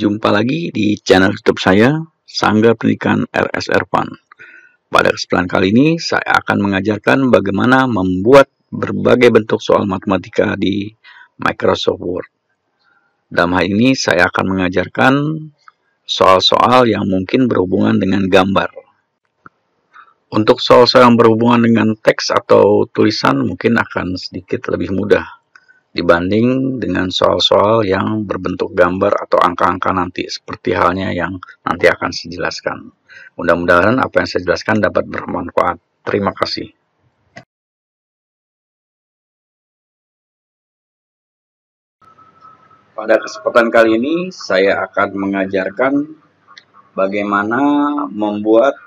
Jumpa lagi di channel YouTube saya, Sangga Pendidikan RS Ervan. Pada kesempatan kali ini, saya akan mengajarkan bagaimana membuat berbagai bentuk soal matematika di Microsoft Word. Dalam hal ini, saya akan mengajarkan soal-soal yang mungkin berhubungan dengan gambar. Untuk soal-soal yang berhubungan dengan teks atau tulisan mungkin akan sedikit lebih mudah dibanding dengan soal-soal yang berbentuk gambar atau angka-angka nanti, seperti halnya yang nanti akan saya jelaskan. Mudah-mudahan apa yang saya jelaskan dapat bermanfaat. Terima kasih. Pada kesempatan kali ini saya akan mengajarkan bagaimana membuat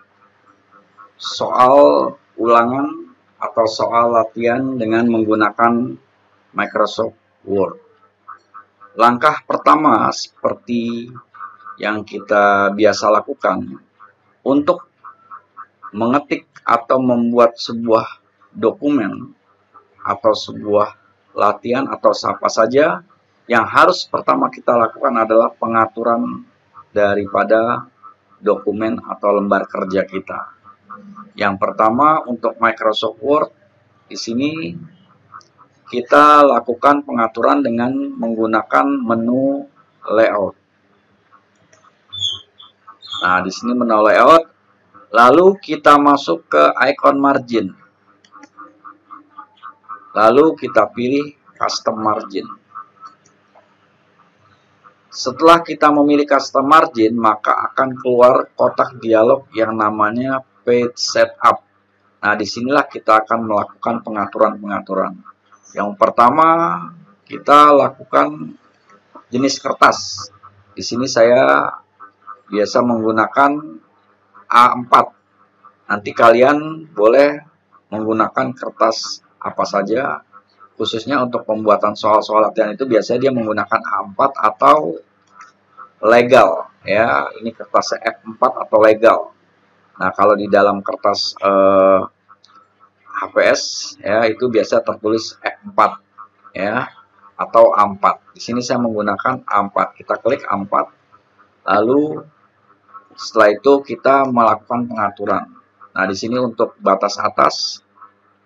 soal ulangan atau soal latihan dengan menggunakan Microsoft Word. Langkah pertama seperti yang kita biasa lakukan untuk mengetik atau membuat sebuah dokumen atau sebuah latihan atau apa saja, yang harus pertama kita lakukan adalah pengaturan daripada dokumen atau lembar kerja kita. Yang pertama untuk Microsoft Word, di sini kita lakukan pengaturan dengan menggunakan menu layout. Nah, di sini menu layout, lalu kita masuk ke icon margin. Lalu kita pilih custom margin. Setelah kita memilih custom margin, maka akan keluar kotak dialog yang namanya page setup. Nah, disinilah kita akan melakukan pengaturan-pengaturan. Yang pertama, kita lakukan jenis kertas. Di sini saya biasa menggunakan A4. Nanti kalian boleh menggunakan kertas apa saja. Khususnya untuk pembuatan soal-soal latihan itu biasanya dia menggunakan A4 atau legal. Ya, ini kertas F4 atau legal. Nah, kalau di dalam kertas HPS ya itu biasa tertulis F4 ya atau A4. Di sini saya menggunakan A4. Kita klik A4. Lalu setelah itu kita melakukan pengaturan. Nah, di sini untuk batas atas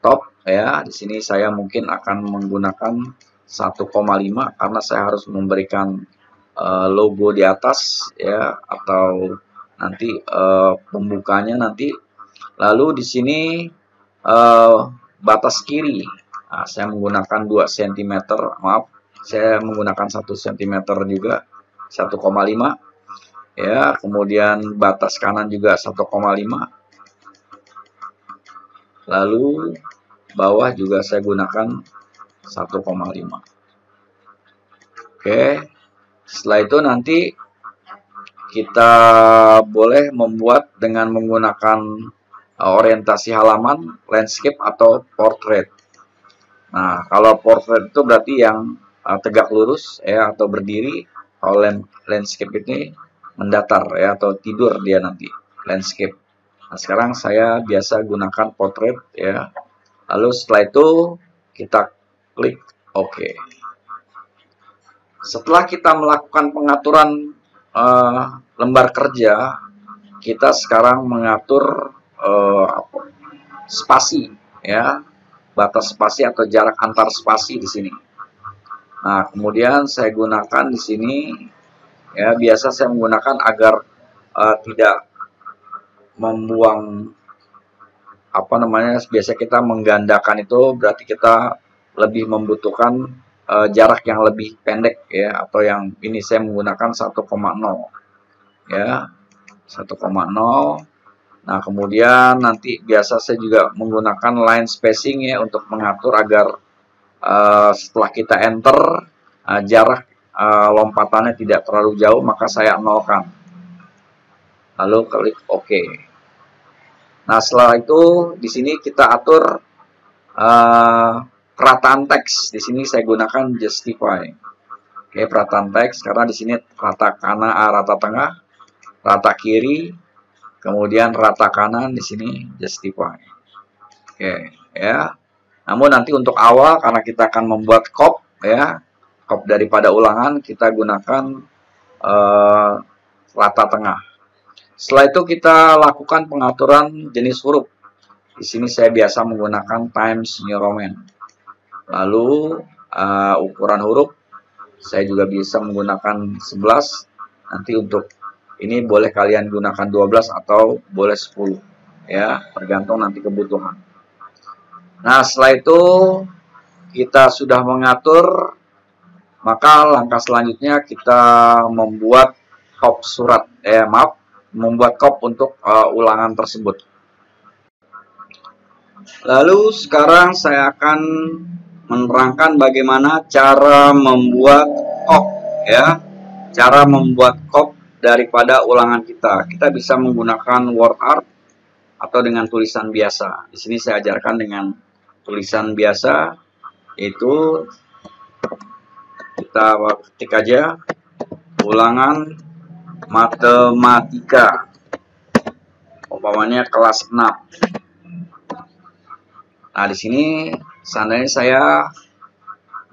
top ya, di sini saya mungkin akan menggunakan 1,5 karena saya harus memberikan logo di atas ya, atau nanti pembukanya nanti. Lalu di sini batas kiri, nah, saya menggunakan 2 cm, maaf, saya menggunakan 1 cm juga, 1,5 ya. Kemudian batas kanan juga 1,5, lalu bawah juga saya gunakan 1,5. Oke, setelah itu nanti kita boleh membuat dengan menggunakan orientasi halaman, landscape atau portrait. Nah, kalau portrait itu berarti yang tegak lurus ya atau berdiri. Kalau landscape ini mendatar ya atau tidur dia nanti, landscape. Nah, sekarang saya biasa gunakan portrait ya. Lalu setelah itu kita klik OK. Setelah kita melakukan pengaturan lembar kerja, kita sekarang mengatur spasi ya, batas spasi atau jarak antar spasi di sini. Nah, kemudian saya gunakan di sini ya, biasa saya menggunakan agar tidak membuang apa namanya, biasa kita menggandakan itu berarti kita lebih membutuhkan jarak yang lebih pendek ya, atau yang ini saya menggunakan 1,0 ya, 1,0. Nah, kemudian nanti biasa saya juga menggunakan line spacing ya untuk mengatur agar setelah kita enter jarak lompatannya tidak terlalu jauh, maka saya nolkan. Lalu klik OK. Nah, setelah itu di sini kita atur perataan teks. Di sini saya gunakan justify. Oke, perataan teks karena di sini rata kanan, rata tengah, rata kiri, kemudian rata kanan, di sini justify. Oke, ya. Namun nanti untuk awal karena kita akan membuat cop ya, cop daripada ulangan, kita gunakan rata tengah. Setelah itu kita lakukan pengaturan jenis huruf. Di sini saya biasa menggunakan Times New Roman. Lalu ukuran huruf saya juga bisa menggunakan 11. Nanti untuk ini boleh kalian gunakan 12 atau boleh 10 ya, tergantung nanti kebutuhan. Nah, setelah itu kita sudah mengatur, maka langkah selanjutnya kita membuat kop surat, membuat kop untuk ulangan tersebut. Lalu sekarang saya akan menerangkan bagaimana cara membuat kop, ya, cara membuat kop daripada ulangan kita. Kita bisa menggunakan word art atau dengan tulisan biasa. Di sini saya ajarkan dengan tulisan biasa, yaitu kita ketik aja ulangan matematika, umpamanya kelas 6. Nah, di sini seandainya saya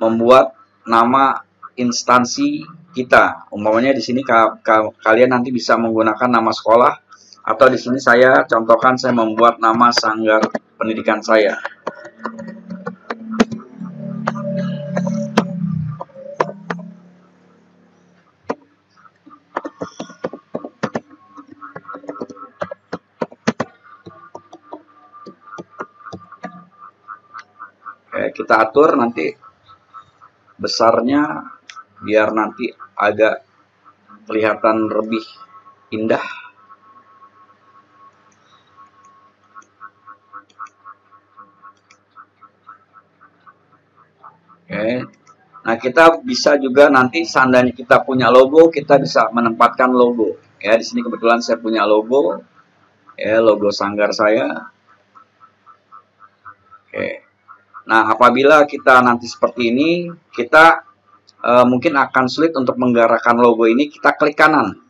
membuat nama instansi kita, umpamanya di sini kalian nanti bisa menggunakan nama sekolah, atau di sini saya contohkan saya membuat nama sanggar pendidikan saya. Kita atur nanti besarnya biar nanti agak kelihatan lebih indah. Nah, kita bisa juga nanti seandainya kita punya logo, kita bisa menempatkan logo. Ya, di sini kebetulan saya punya logo, ya, logo sanggar saya. Nah, apabila kita nanti seperti ini, kita mungkin akan sulit untuk menggerakkan logo ini. Kita klik kanan.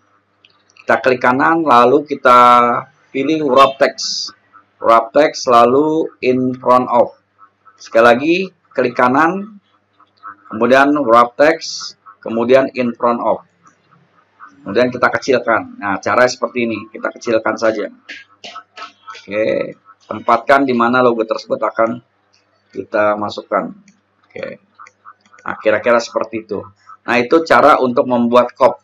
Kita klik kanan, lalu kita pilih wrap text. Wrap text, lalu in front of. Sekali lagi, klik kanan, kemudian wrap text, kemudian in front of. Kemudian kita kecilkan. Nah, cara seperti ini. Kita kecilkan saja. Oke, tempatkan di mana logo tersebut akan kita masukkan. Oke. Nah, kira-kira seperti itu. Nah, itu cara untuk membuat kop.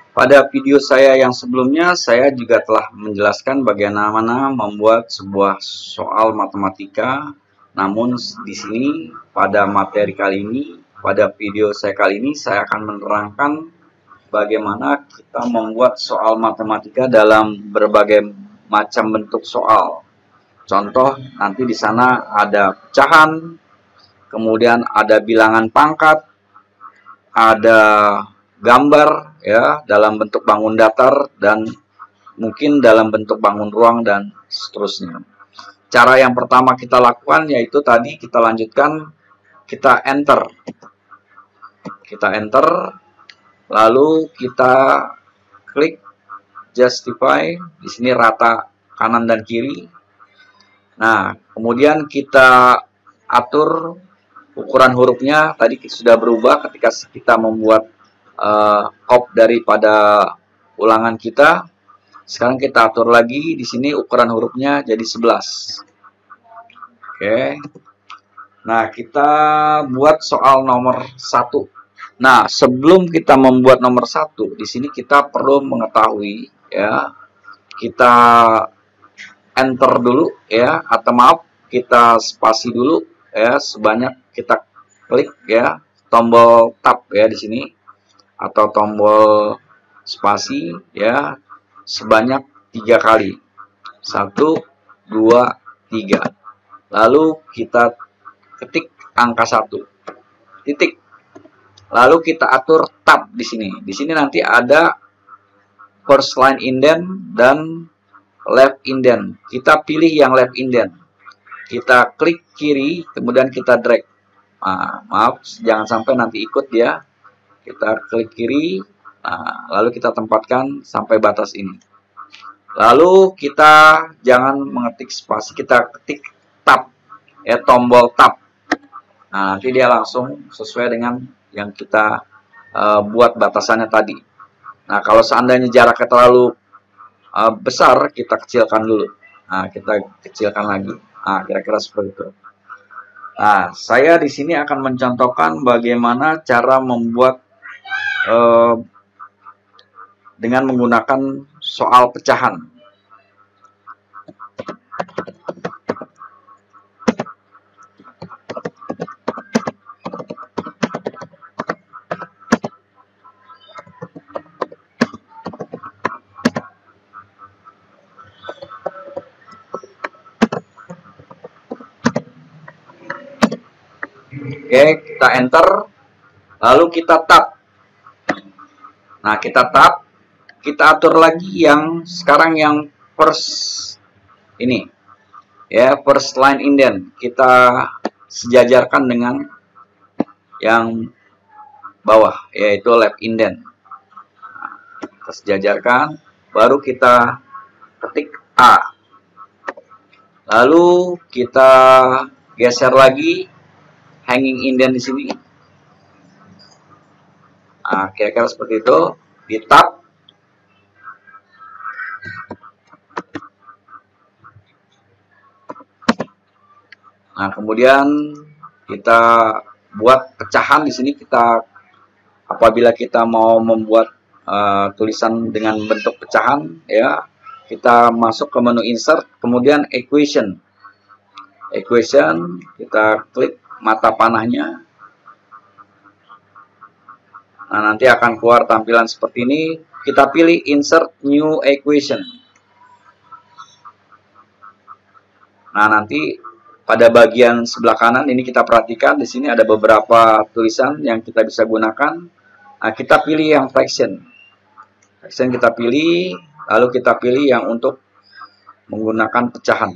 Pada video saya yang sebelumnya, saya juga telah menjelaskan bagaimana membuat sebuah soal matematika. Namun di sini pada materi kali ini, pada video saya kali ini, saya akan menerangkan bagaimana kita membuat soal matematika dalam berbagai macam bentuk soal. Contoh, nanti di sana ada pecahan, kemudian ada bilangan pangkat, ada gambar ya dalam bentuk bangun datar, dan mungkin dalam bentuk bangun ruang, dan seterusnya. Cara yang pertama kita lakukan yaitu tadi kita lanjutkan, kita enter. Kita enter, lalu kita klik justify, di sini rata kanan dan kiri. Nah, kemudian kita atur ukuran hurufnya, tadi sudah berubah ketika kita membuat kop daripada ulangan kita. Sekarang kita atur lagi di sini ukuran hurufnya jadi 11. Oke. Nah, kita buat soal nomor 1. Nah, sebelum kita membuat nomor 1, di sini kita perlu mengetahui ya, kita enter dulu ya, atau maaf, kita spasi dulu ya, sebanyak kita klik ya tombol tab ya di sini, atau tombol spasi ya, sebanyak 3 kali. 1, 2, 3. Lalu kita ketik angka 1. Titik. Lalu kita atur tab di sini. Di sini nanti ada first line indent dan left indent. Kita pilih yang left indent. Kita klik kiri, kemudian kita drag. Nah, maaf, jangan sampai nanti ikut ya. Kita klik kiri, nah, lalu kita tempatkan sampai batas ini. Lalu kita jangan mengetik spasi, kita ketik tab, ya, tombol tab. Nah, nanti dia langsung sesuai dengan yang kita buat batasannya tadi. Nah, kalau seandainya jaraknya terlalu besar, kita kecilkan dulu. Nah, kita kecilkan lagi. Nah, kira-kira seperti itu. Nah, saya di sini akan mencontohkan bagaimana cara membuat dengan menggunakan soal pecahan. Oke, kita enter, lalu kita tab. Nah, kita tab, kita atur lagi yang sekarang yang first ini, ya, first line indent. Kita sejajarkan dengan yang bawah, yaitu left indent. Nah, kita sejajarkan, baru kita ketik A. Lalu kita geser lagi hanging indent di sini. Nah, kira-kira seperti itu. Di tab. Nah, kemudian kita buat pecahan di sini. Kita apabila kita mau membuat tulisan dengan bentuk pecahan, ya, kita masuk ke menu insert, kemudian equation. Equation, kita klik mata panahnya. Nah, nanti akan keluar tampilan seperti ini. Kita pilih insert new equation. Nah, nanti pada bagian sebelah kanan ini kita perhatikan di sini ada beberapa tulisan yang kita bisa gunakan. Nah, kita pilih yang fraction. Fraction kita pilih, lalu kita pilih yang untuk menggunakan pecahan.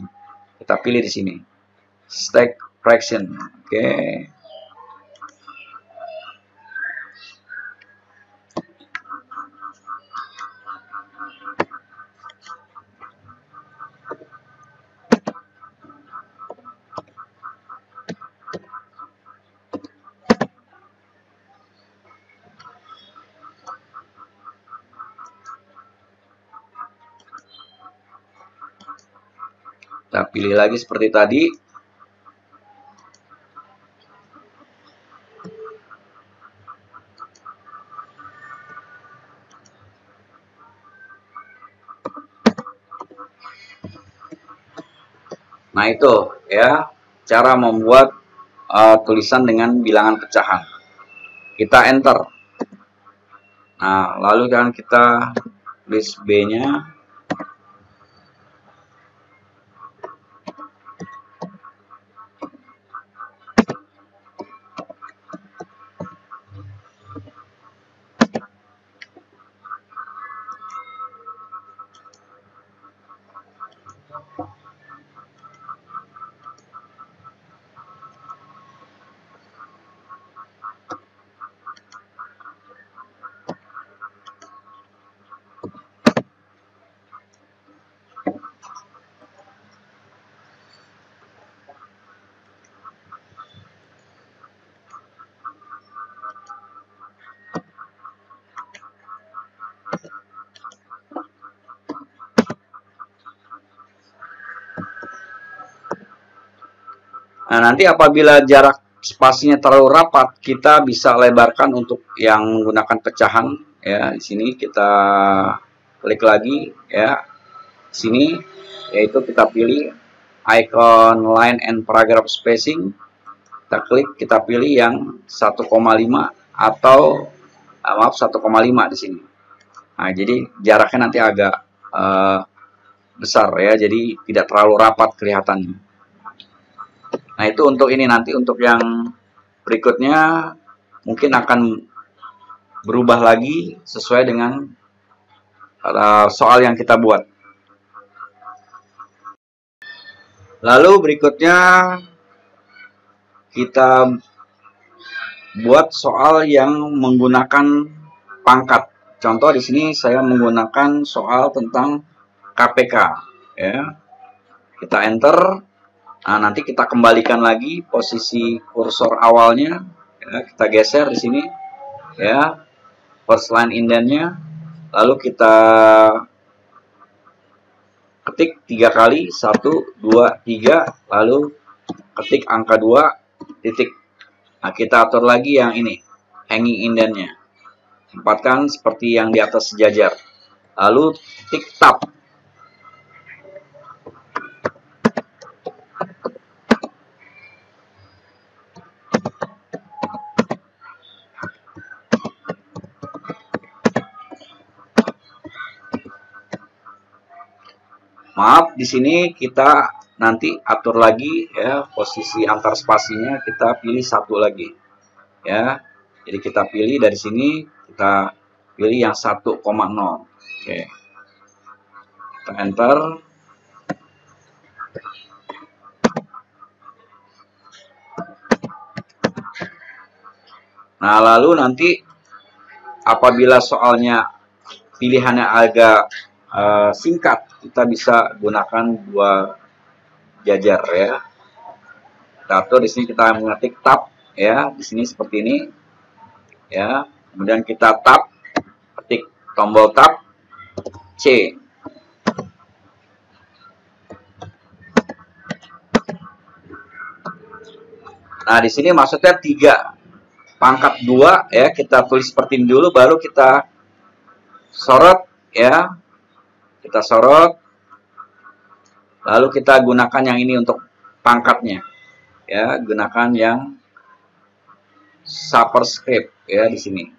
Kita pilih di sini. Stack fraction. Oke. Kita pilih lagi seperti tadi. Nah, itu ya cara membuat tulisan dengan bilangan pecahan. Kita enter. Nah, lalu kan kita list B-nya. Nah, nanti apabila jarak spasinya terlalu rapat, kita bisa lebarkan untuk yang menggunakan pecahan. Ya, di sini kita klik lagi, ya, sini, yaitu kita pilih icon line and paragraph spacing. Kita klik, kita pilih yang 1,5 atau maaf 1,5 di sini. Nah, jadi jaraknya nanti agak besar ya, jadi tidak terlalu rapat kelihatannya. Nah, itu untuk ini. Nanti untuk yang berikutnya mungkin akan berubah lagi sesuai dengan soal yang kita buat. Lalu berikutnya kita buat soal yang menggunakan pangkat. Contoh di sini saya menggunakan soal tentang KPK, ya. Kita enter. Nah, nanti kita kembalikan lagi posisi kursor awalnya, Ya, kita geser di sini ya, first line indennya, lalu kita ketik 3 kali, 1, 2, 3, lalu ketik angka 2, titik. Nah, kita atur lagi yang ini, hanging indennya. Tempatkan seperti yang di atas sejajar. Lalu ketik tab. Maaf, di sini kita nanti atur lagi ya, posisi antar spasinya kita pilih satu lagi. Ya. Jadi kita pilih dari sini, kita pilih yang 1,0. Oke. Kita enter. Nah, lalu nanti apabila soalnya pilihannya agak singkat, kita bisa gunakan 2 jajar ya. Kita atur di sini, kita mengetik tab ya, di sini seperti ini ya. Kemudian kita tab, ketik tombol tab C. Nah, di sini maksudnya 3 pangkat 2 ya, kita tulis seperti ini dulu, baru kita sorot ya. Kita sorot, lalu kita gunakan yang ini untuk pangkatnya ya, gunakan yang superscript ya di sini.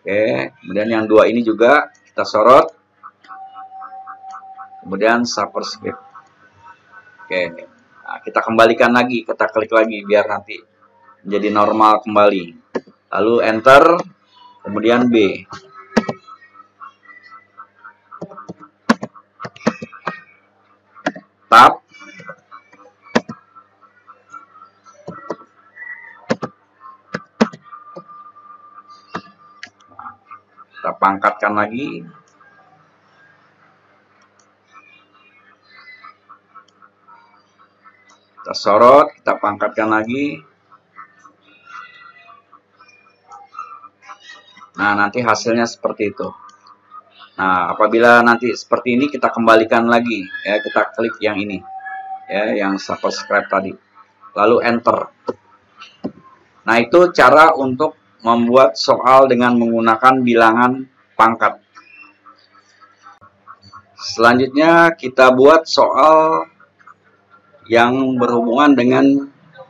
Oke, kemudian yang 2 ini juga kita sorot, kemudian superscript. Oke, nah, kita kembalikan lagi, kita klik lagi biar nanti menjadi normal kembali. Lalu enter, kemudian B. Tab. Kita pangkatkan lagi. Kita sorot, kita pangkatkan lagi. Nah, nanti hasilnya seperti itu. Nah, apabila nanti seperti ini, kita kembalikan lagi ya, kita klik yang ini ya, yang subscribe tadi, lalu enter. Nah, itu cara untuk membuat soal dengan menggunakan bilangan pangkat. Selanjutnya kita buat soal yang berhubungan dengan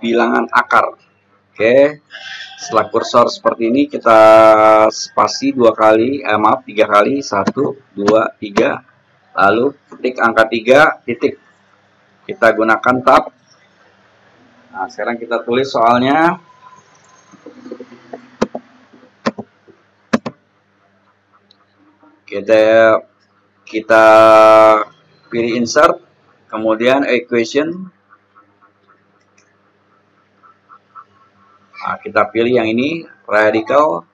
bilangan akar. Oke, setelah kursor seperti ini, kita spasi 2 kali, 3 kali, 1, 2, 3, lalu ketik angka 3, titik. Kita gunakan tab. Nah, sekarang kita tulis soalnya. Kita pilih insert, kemudian equation. Nah, kita pilih yang ini, radical.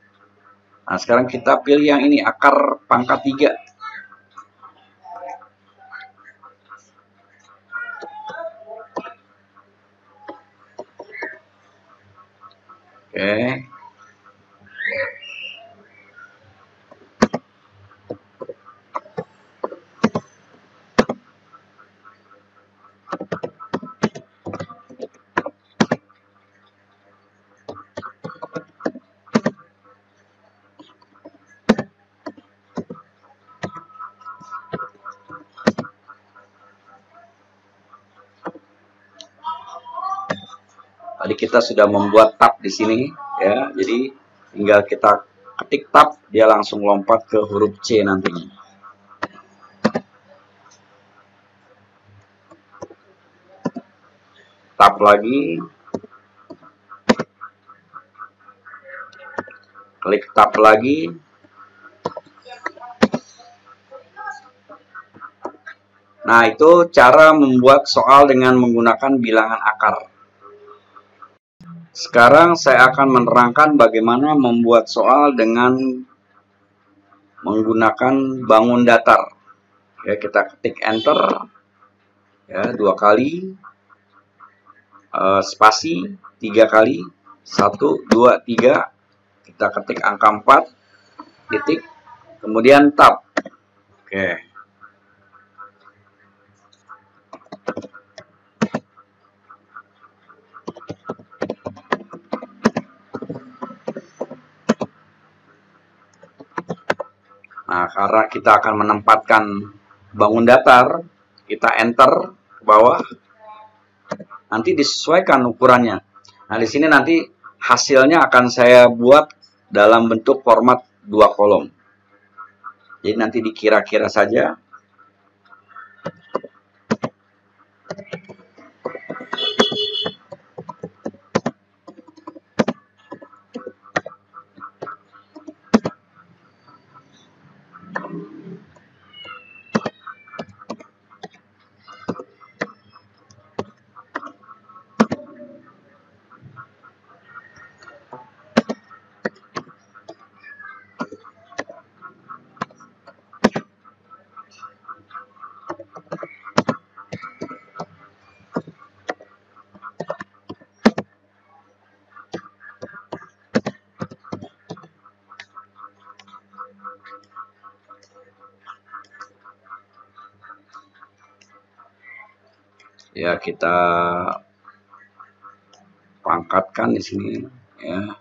Nah, sekarang kita pilih yang ini, akar pangkat 3. Oke. Tadi kita sudah membuat tab di sini ya, jadi tinggal kita ketik tab, dia langsung lompat ke huruf C nantinya. Tab lagi, klik tab lagi. Nah, itu cara membuat soal dengan menggunakan bilangan akar. Sekarang saya akan menerangkan bagaimana membuat soal dengan menggunakan bangun datar. Ya, kita ketik enter ya, 2 kali, spasi 3 kali, 1, 2, 3. Kita ketik angka 4, titik, kemudian tab. Oke. Nah, karena kita akan menempatkan bangun datar, kita enter ke bawah. Nanti disesuaikan ukurannya. Nah, di sini nanti hasilnya akan saya buat dalam bentuk format 2 kolom. Jadi nanti dikira-kira saja. Ya, kita pangkatkan di sini ya.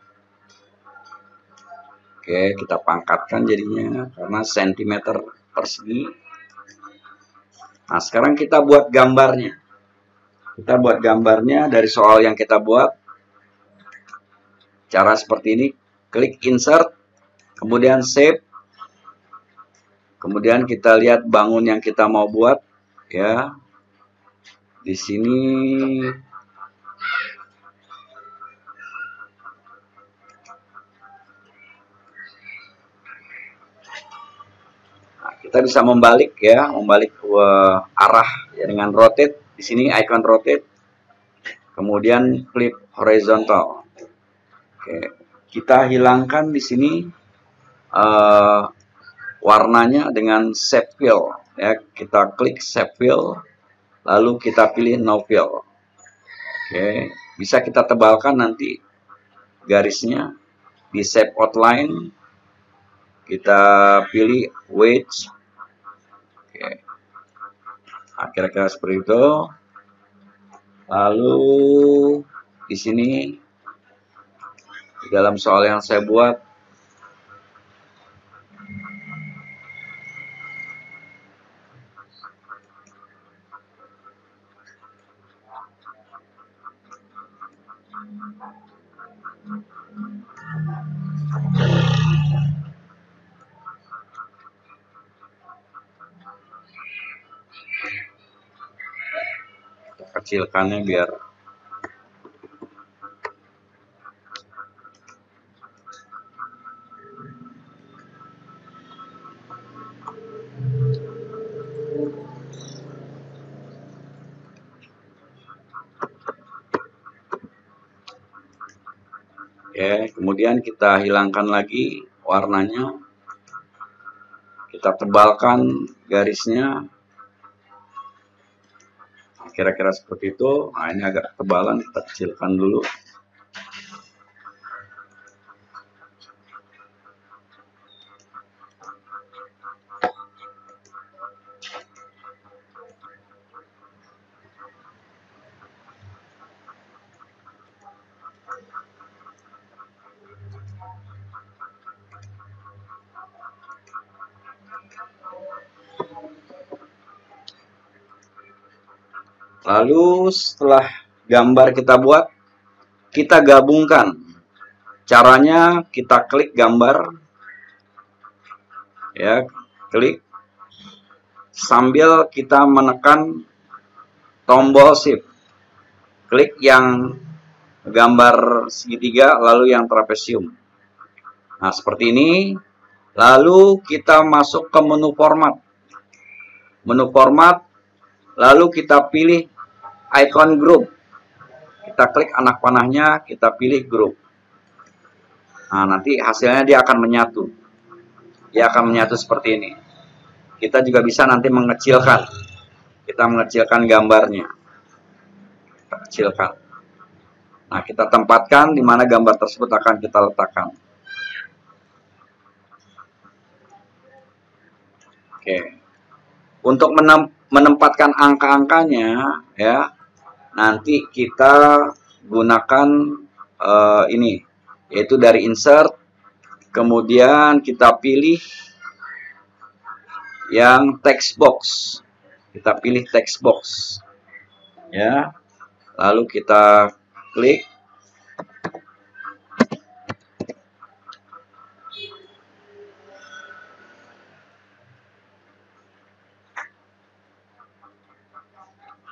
Oke, kita pangkatkan jadinya karena sentimeter persegi. Nah, sekarang kita buat gambarnya. Kita buat gambarnya dari soal yang kita buat. Cara seperti ini, klik insert, kemudian save. Kemudian kita lihat bangun yang kita mau buat ya. Di sini kita bisa membalik ya, membalik arah ya, dengan rotate. Di sini icon rotate, kemudian flip horizontal. Oke, kita hilangkan di sini warnanya dengan shape fill ya. Kita klik shape fill, lalu kita pilih no fill. Oke, bisa kita tebalkan nanti garisnya di shape outline. Kita pilih wedge. Oke. Nah, kira-kira seperti itu. Lalu di sini di dalam soal yang saya buat kecilkannya biar oke. Kemudian kita hilangkan lagi warnanya, kita tebalkan garisnya kira-kira seperti itu. Nah, ini agak tebalan, kita kecilkan dulu. Lalu setelah gambar kita buat, kita gabungkan. Caranya kita klik gambar, ya, klik sambil kita menekan tombol shift. Klik yang gambar segitiga, lalu yang trapesium. Nah, seperti ini. Lalu kita masuk ke menu format. Menu format, lalu kita pilih icon group. Kita klik anak panahnya, kita pilih group. Nah, nanti hasilnya dia akan menyatu. Dia akan menyatu seperti ini. Kita juga bisa nanti mengecilkan. Kita mengecilkan gambarnya. Kita kecilkan. Nah, kita tempatkan di mana gambar tersebut akan kita letakkan. Oke. Untuk menempatkan angka-angkanya, ya, nanti kita gunakan ini, yaitu dari insert, kemudian kita pilih yang text box. Kita pilih text box, ya. Lalu kita klik.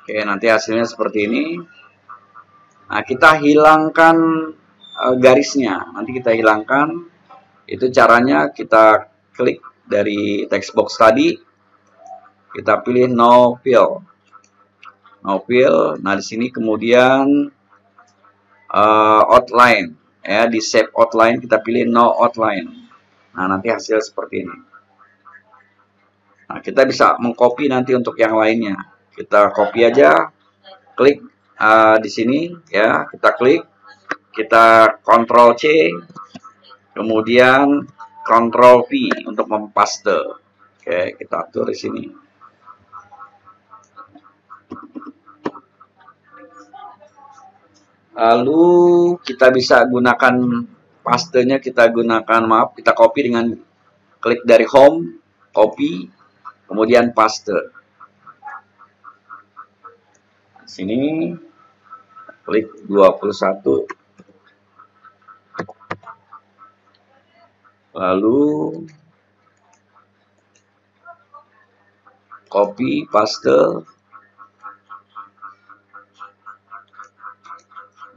Oke, nanti hasilnya seperti ini. Nah, kita hilangkan garisnya. Nanti kita hilangkan. Itu caranya, kita klik dari text box tadi. Kita pilih no fill. No fill. Nah, di sini kemudian outline. Ya, di shape outline kita pilih no outline. Nah, nanti hasil seperti ini. Nah, kita bisa mengcopy nanti untuk yang lainnya. Kita copy aja, klik di sini, ya, kita klik, kita Ctrl C, kemudian Ctrl V untuk mempaste. Oke, kita atur di sini. Lalu kita bisa gunakan pastenya, kita gunakan, maaf, kita copy dengan klik dari home, copy, kemudian paste. Sini klik 21, lalu copy paste.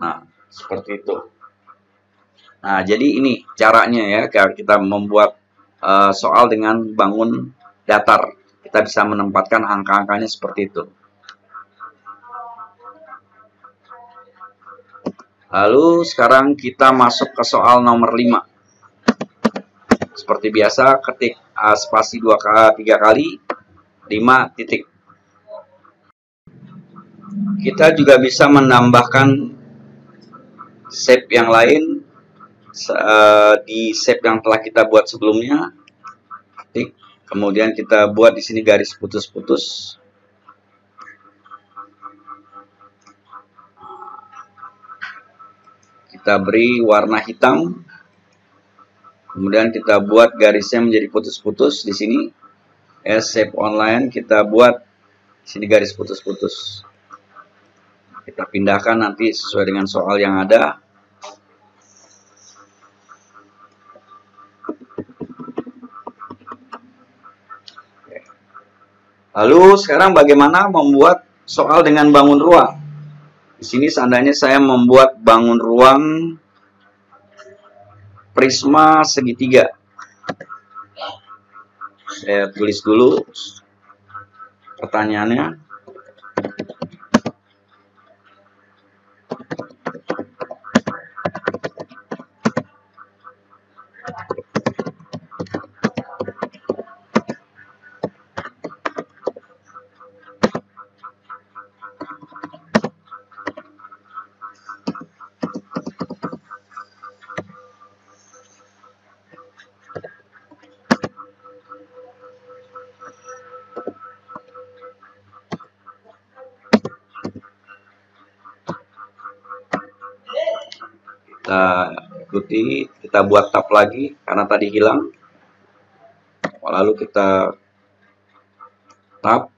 Nah, seperti itu. Nah, jadi ini caranya, ya, kita membuat soal dengan bangun datar. Kita bisa menempatkan angka-angkanya seperti itu. Lalu sekarang kita masuk ke soal nomor 5. Seperti biasa, ketik spasi 3 kali, 5 titik. Kita juga bisa menambahkan shape yang lain di shape yang telah kita buat sebelumnya. Ketik, kemudian kita buat di sini garis putus-putus. Kita beri warna hitam, kemudian kita buat garisnya menjadi putus-putus di sini. Shape online kita buat di sini garis putus-putus. Kita pindahkan nanti sesuai dengan soal yang ada. Lalu sekarang bagaimana membuat soal dengan bangun ruang? Di sini seandainya saya membuat bangun ruang prisma segitiga. Saya tulis dulu pertanyaannya. Kita ikuti, kita buat tab lagi karena tadi hilang. Lalu kita tab.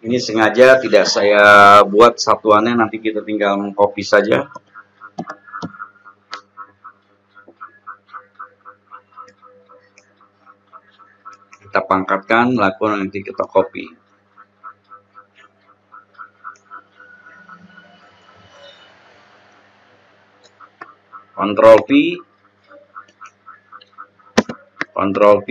Ini sengaja tidak saya buat satuannya, nanti kita tinggal copy saja. Kita pangkatkan, lalu nanti kita copy. Ctrl V, Ctrl V,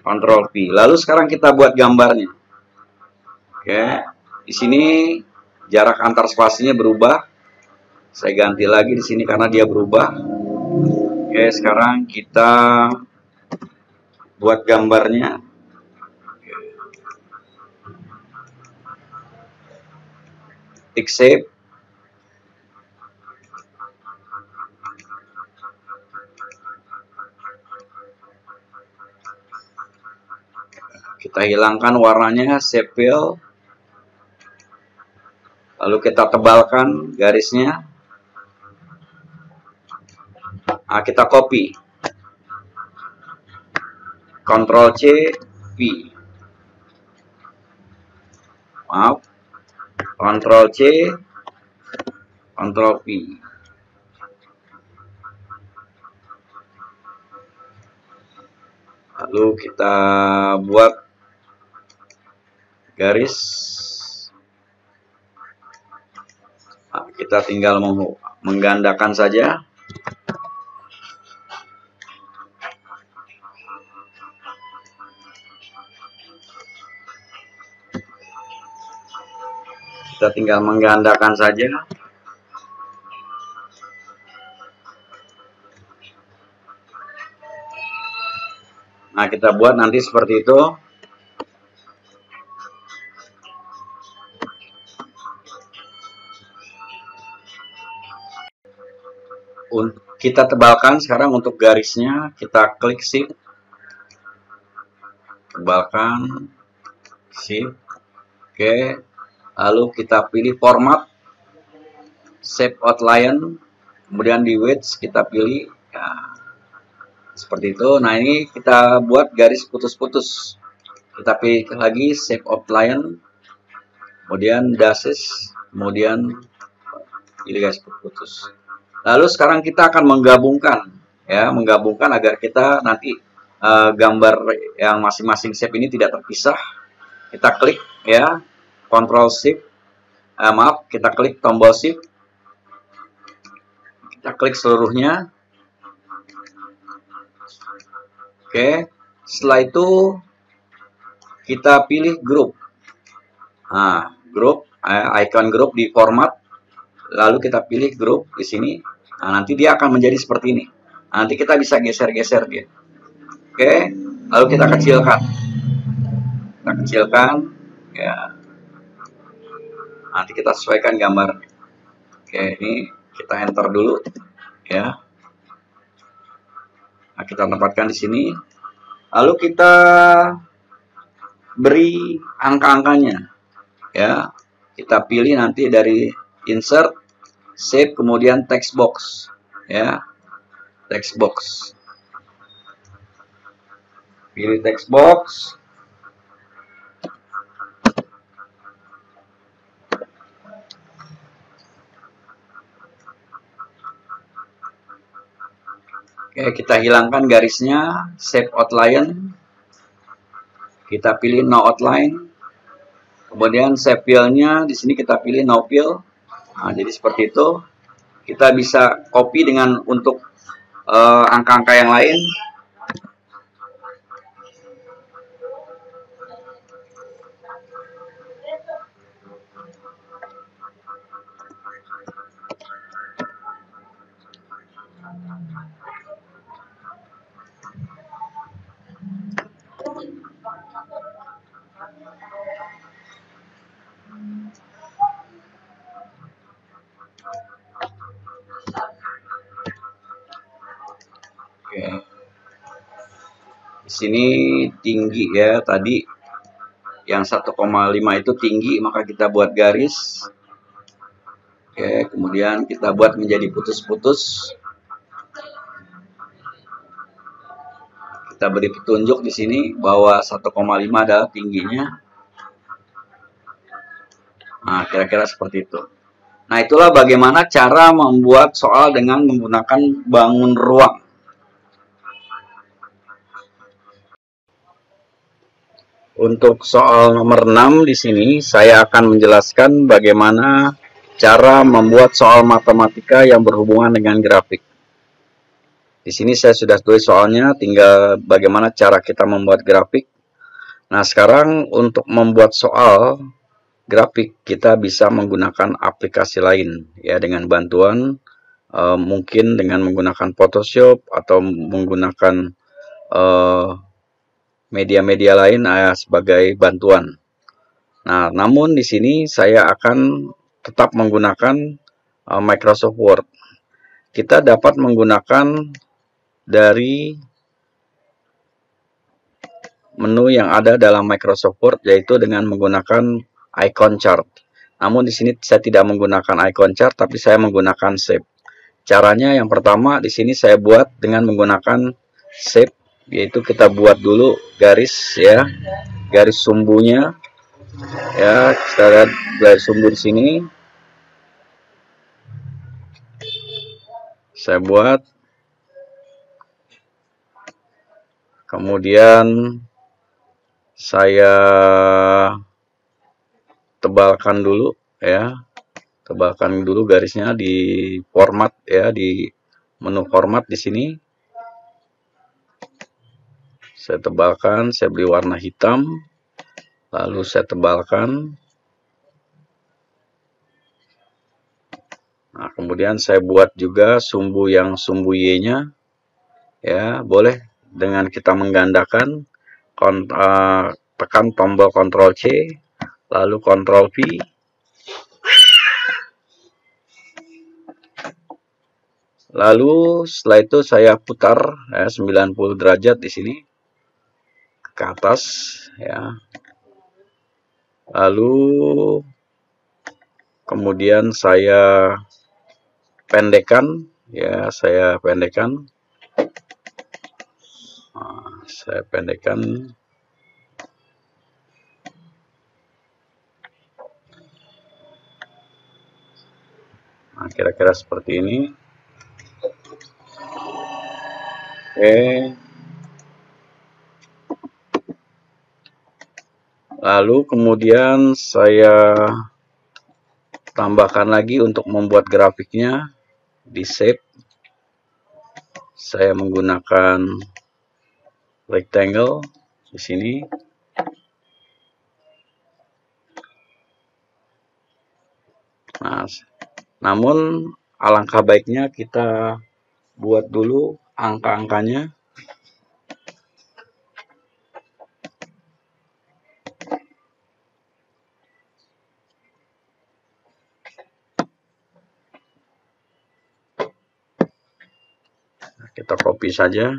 Ctrl V. Lalu sekarang kita buat gambarnya. Oke, di sini jarak antar spasinya berubah. Saya ganti lagi di sini karena dia berubah. Oke, sekarang kita buat gambarnya. Klik save. Kita hilangkan warnanya, save fill. Lalu kita tebalkan garisnya. Nah, kita copy. Ctrl C, V. Maaf. Ctrl C, Ctrl V. Lalu kita buat garis. Nah, kita tinggal menggandakan saja. Kita tinggal menggandakan saja. Nah, kita buat nanti seperti itu. Kita tebalkan sekarang untuk garisnya. Kita klik shift. Tebalkan. Shift. Oke. Lalu kita pilih format. Shape outline. Kemudian di width kita pilih. Ya, seperti itu. Nah, ini kita buat garis putus-putus. Kita pilih lagi shape outline. Kemudian dashes. Kemudian pilih garis putus. Lalu sekarang kita akan menggabungkan, ya, menggabungkan agar kita nanti gambar yang masing-masing shape ini tidak terpisah. Kita klik, ya, Ctrl Shift, maaf, kita klik tombol Shift, kita klik seluruhnya. Oke, setelah itu kita pilih group. Nah, group, icon group di format. Lalu kita pilih grup di sini. Nah, nanti dia akan menjadi seperti ini. Nanti kita bisa geser-geser dia. Oke, lalu kita kecilkan. Kita kecilkan. Ya. Nanti kita sesuaikan gambar. Oke, ini kita enter dulu. Ya. Nah, kita tempatkan di sini. Lalu kita beri angka-angkanya. Ya. Kita pilih nanti dari insert, save, kemudian text box, ya, text box. Pilih text box. Oke, kita hilangkan garisnya, save outline. Kita pilih no outline. Kemudian save fill-nya di sini kita pilih no fill. Nah, jadi seperti itu. Kita bisa copy dengan untuk angka-angka yang lain. Oke. Di sini tinggi, ya, tadi yang 1,5 itu tinggi, maka kita buat garis. Oke, kemudian kita buat menjadi putus-putus. Kita beri petunjuk di sini bahwa 1,5 adalah tingginya. Nah, kira-kira seperti itu. Nah, itulah bagaimana cara membuat soal dengan menggunakan bangun ruang. Untuk soal nomor 6 di sini saya akan menjelaskan bagaimana cara membuat soal matematika yang berhubungan dengan grafik. Di sini saya sudah tulis soalnya, tinggal bagaimana cara kita membuat grafik. Nah, sekarang untuk membuat soal grafik kita bisa menggunakan aplikasi lain ya, dengan bantuan mungkin dengan menggunakan Photoshop atau menggunakan media-media lain sebagai bantuan. Nah, namun di sini saya akan tetap menggunakan Microsoft Word. Kita dapat menggunakan dari menu yang ada dalam Microsoft Word, yaitu dengan menggunakan icon chart. Namun di sini saya tidak menggunakan icon chart, tapi saya menggunakan shape. Caranya yang pertama di sini saya buat dengan menggunakan shape, yaitu kita buat dulu garis ya, garis sumbunya ya. Kita lihat garis sumbu di sini. Saya buat. Kemudian saya tebalkan dulu ya. Tebalkan dulu garisnya di format ya, di menu format di sini. Saya tebalkan, saya beri warna hitam. Lalu saya tebalkan. Nah, kemudian saya buat juga sumbu yang sumbu Y-nya. Ya, boleh dengan kita menggandakan, tekan tombol Ctrl C, lalu Ctrl V. Lalu setelah itu saya putar ya, 90 derajat di sini ke atas ya. Lalu kemudian saya pendekkan ya, saya pendekkan. Nah, saya pendekkan. Nah, kira-kira seperti ini. Oke. Lalu kemudian saya tambahkan lagi untuk membuat grafiknya di shape. Saya menggunakan rectangle di sini. Nah, namun alangkah baiknya kita buat dulu angka-angkanya. Kita copy saja.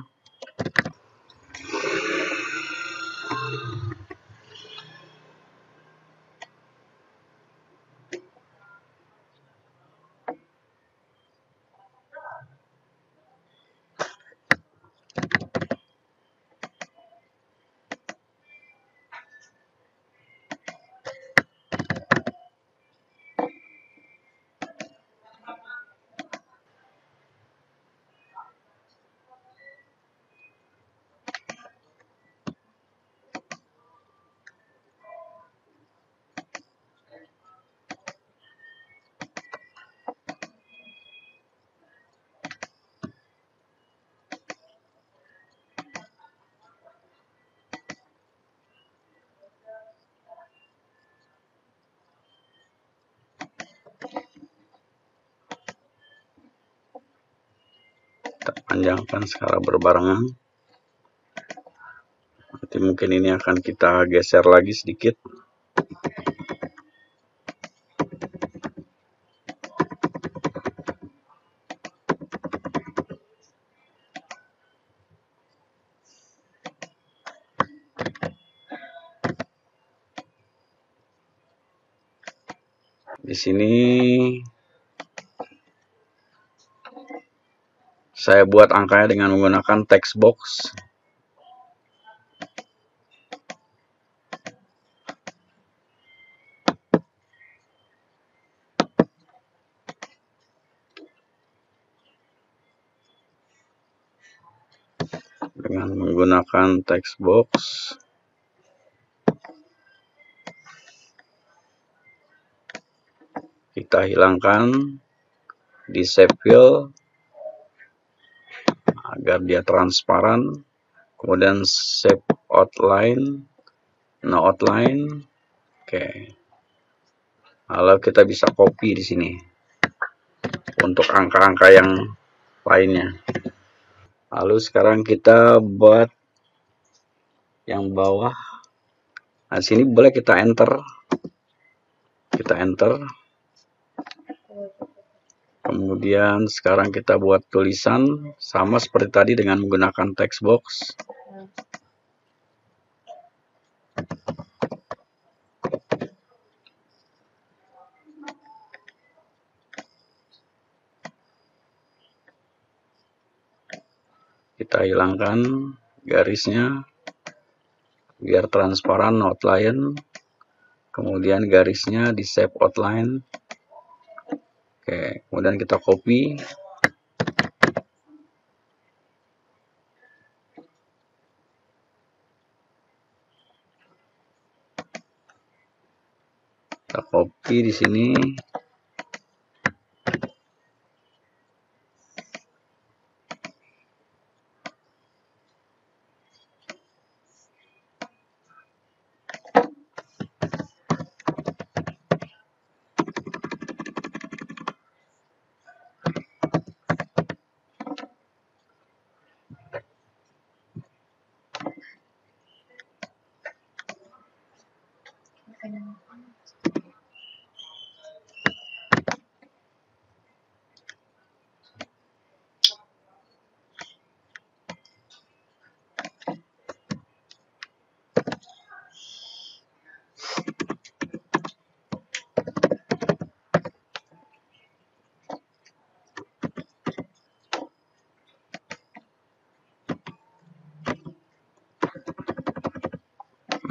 Kita panjangkan secara berbarengan. Nanti mungkin ini akan kita geser lagi sedikit. Di sini saya buat angkanya dengan menggunakan text box. Dengan menggunakan text box, kita hilangkan di shape fill agar dia transparan. Kemudian shape outline, no outline. Oke. Lalu kita bisa copy di sini untuk angka-angka yang lainnya. Lalu sekarang kita buat yang bawah. Nah, sini boleh kita enter. Kita enter. Kemudian sekarang kita buat tulisan sama seperti tadi dengan menggunakan text box. Kita hilangkan garisnya biar transparan, outline. Kemudian garisnya di shape outline. Oke, kemudian kita copy. Kita copy di sini.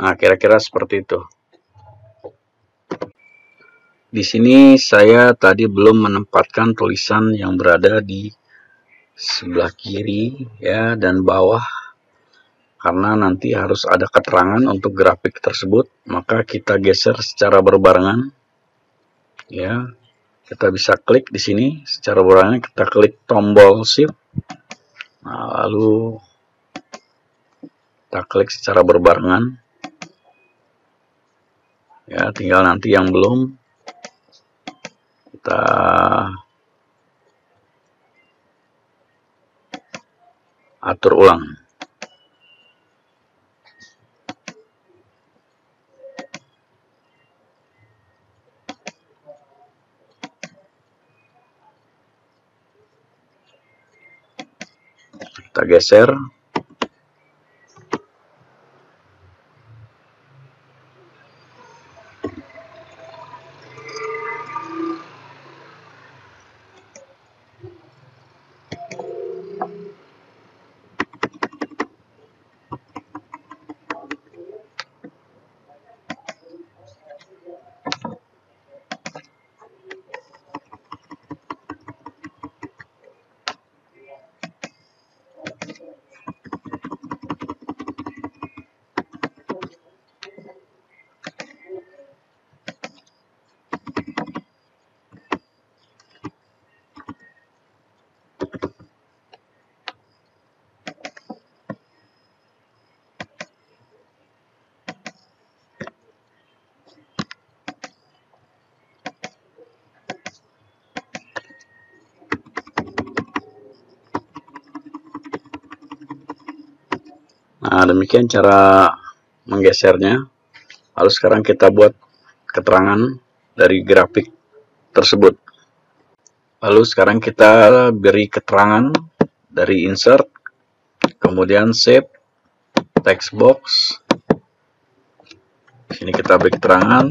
Nah, kira-kira seperti itu. Di sini saya tadi belum menempatkan tulisan yang berada di sebelah kiri ya dan bawah, karena nanti harus ada keterangan untuk grafik tersebut, maka kita geser secara berbarengan. Ya, kita bisa klik di sini secara berbarengan, kita klik tombol shift. Nah, lalu kita klik secara berbarengan. Ya, tinggal nanti yang belum kita atur ulang. Kita geser. Nah, demikian cara menggesernya. Lalu sekarang kita buat keterangan dari grafik tersebut. Lalu sekarang kita beri keterangan dari insert, kemudian save, text box. Sini kita beri keterangan.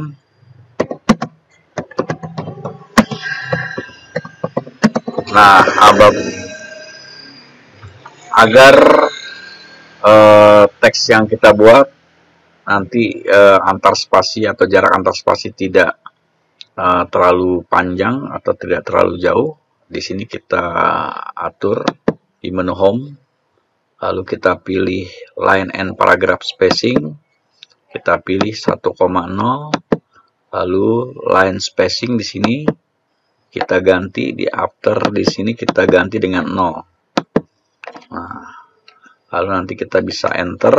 Nah, agar teks yang kita buat nanti antar spasi atau jarak antar spasi tidak terlalu panjang atau tidak terlalu jauh. Di sini kita atur di menu home, lalu kita pilih line and paragraph spacing, kita pilih 1,0, lalu line spacing di sini kita ganti di after, di sini kita ganti dengan 0. Nah, lalu nanti kita bisa enter.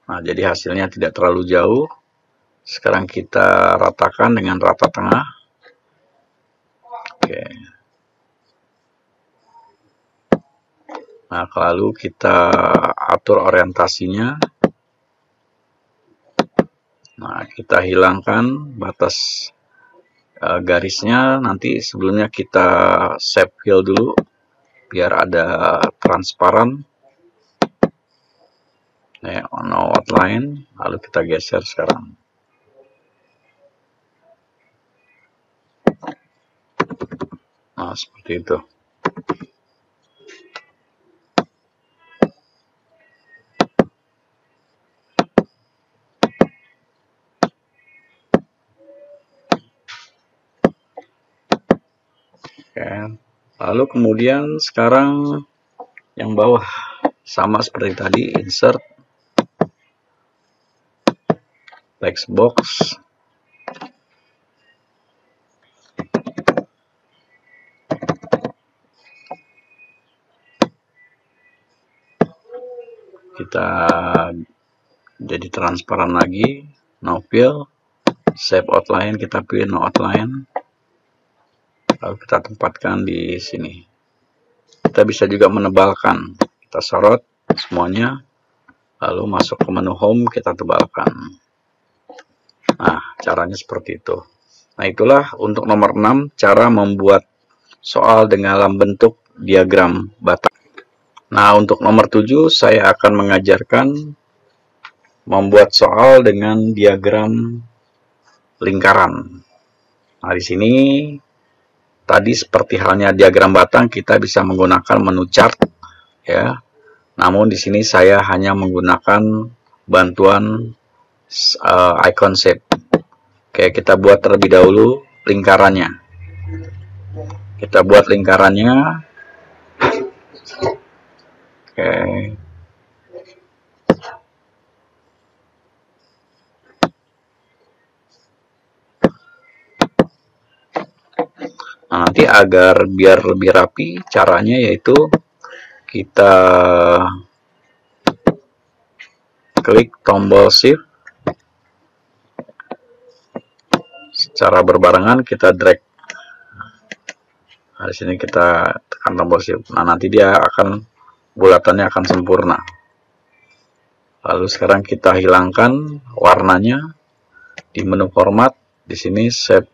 Nah, jadi hasilnya tidak terlalu jauh. Sekarang kita ratakan dengan rata tengah. Oke. Nah, lalu kita atur orientasinya. Nah, kita hilangkan batas garisnya. Nanti sebelumnya kita shape fill dulu biar ada transparan. No outline, lalu kita geser sekarang. Nah, seperti itu. Oke. Lalu kemudian sekarang yang bawah sama seperti tadi, insert text box. Kita jadi transparan lagi, no fill, shape outline kita pilih no outline, lalu kita tempatkan di sini. Kita bisa juga menebalkan, kita sorot semuanya, lalu masuk ke menu home kita tebalkan. Nah, caranya seperti itu. Nah, itulah untuk nomor 6, cara membuat soal dalam bentuk diagram batang. Nah, untuk nomor 7, saya akan mengajarkan membuat soal dengan diagram lingkaran. Nah, di sini tadi seperti halnya diagram batang, kita bisa menggunakan menu chart, ya. Namun di sini saya hanya menggunakan bantuan icon shape. Oke, kita buat terlebih dahulu lingkarannya. Kita buat lingkarannya. Oke. Nah, nanti agar biar lebih rapi, caranya yaitu kita klik tombol shift. Secara berbarengan kita drag. Nah, di sini kita tekan tombol shift. Nah, nanti dia akan bulatannya akan sempurna. Lalu sekarang kita hilangkan warnanya di menu format. Di sini shape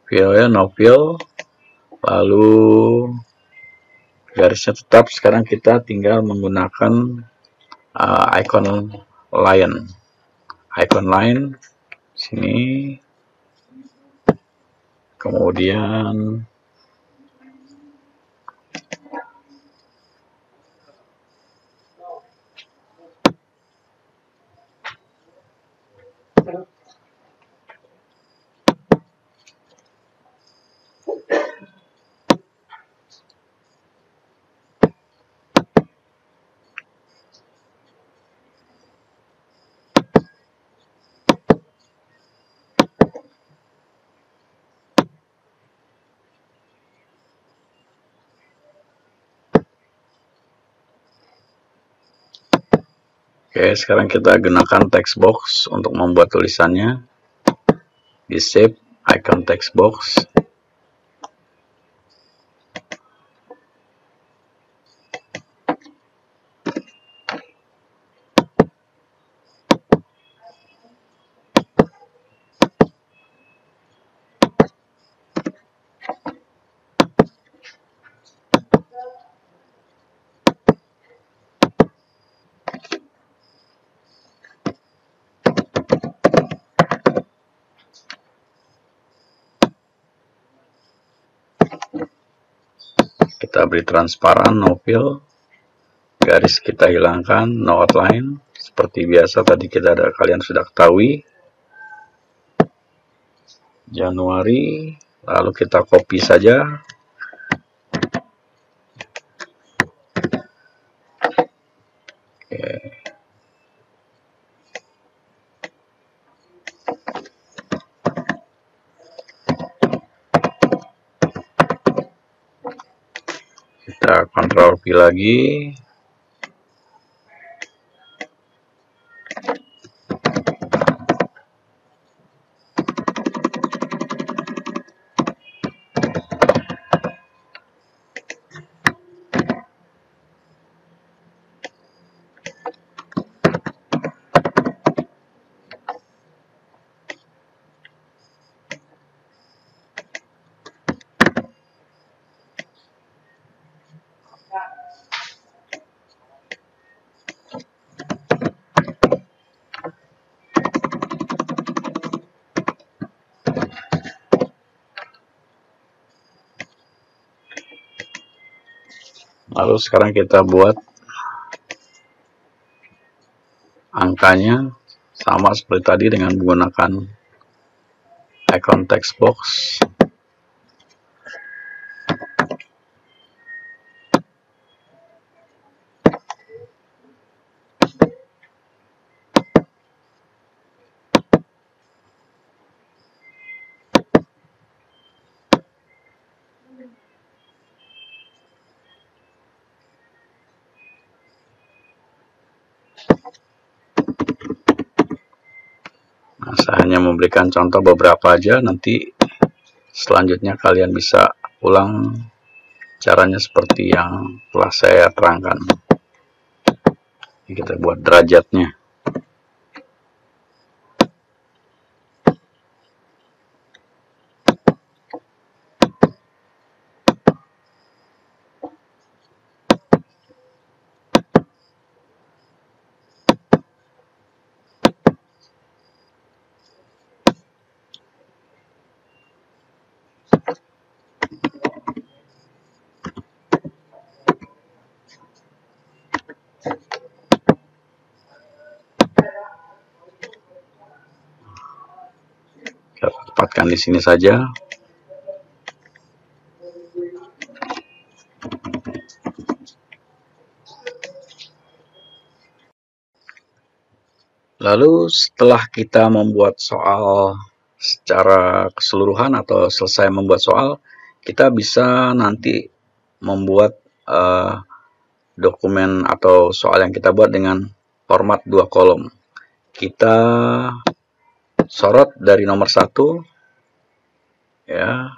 fill, ya, no fill. Lalu garisnya tetap. Sekarang kita tinggal menggunakan icon line. Icon line sini. Kemudian oke, sekarang kita gunakan text box untuk membuat tulisannya. Di shape icon text box. Kita beri transparan, no fill. Garis kita hilangkan, no outline. Seperti biasa tadi kalian sudah ketahui. Januari, lalu kita copy saja. Oke. Kita Ctrl V lagi. Lalu sekarang kita buat angkanya sama seperti tadi dengan menggunakan icon text box. Nah, saya hanya memberikan contoh beberapa aja, nanti selanjutnya kalian bisa ulang caranya seperti yang telah saya terangkan. Ini kita buat derajatnya. Kita tempatkan di sini saja. Lalu setelah kita membuat soal secara keseluruhan atau selesai membuat soal, kita bisa nanti membuat dokumen atau soal yang kita buat dengan format 2 kolom. Kita sorot dari nomor 1 ya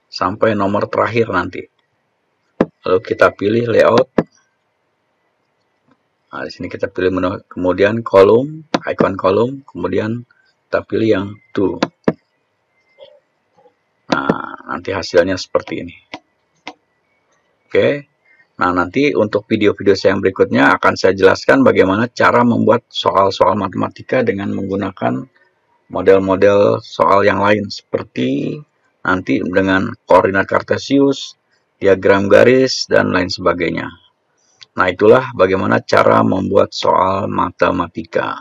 sampai nomor terakhir nanti. Lalu kita pilih layout. Nah, di sini kita pilih menu, kemudian kolom, icon kolom, kemudian kita pilih yang to. Nah, nanti hasilnya seperti ini. Oke. Nah, nanti untuk video-video saya yang berikutnya akan saya jelaskan bagaimana cara membuat soal-soal matematika dengan menggunakan model-model soal yang lain, seperti nanti dengan koordinat kartesius, diagram garis, dan lain sebagainya. Nah, itulah bagaimana cara membuat soal matematika.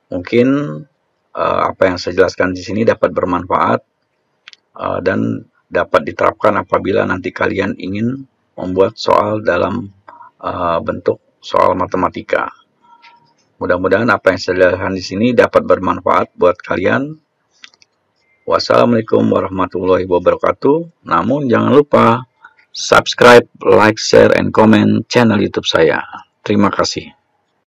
Mungkin apa yang saya jelaskan di sini dapat bermanfaat dan dapat diterapkan apabila nanti kalian ingin membuat soal dalam bentuk soal matematika. Mudah-mudahan apa yang saya jelaskan di sini dapat bermanfaat buat kalian. Wassalamualaikum warahmatullahi wabarakatuh. Namun jangan lupa subscribe, like, share, and comment channel YouTube saya. Terima kasih.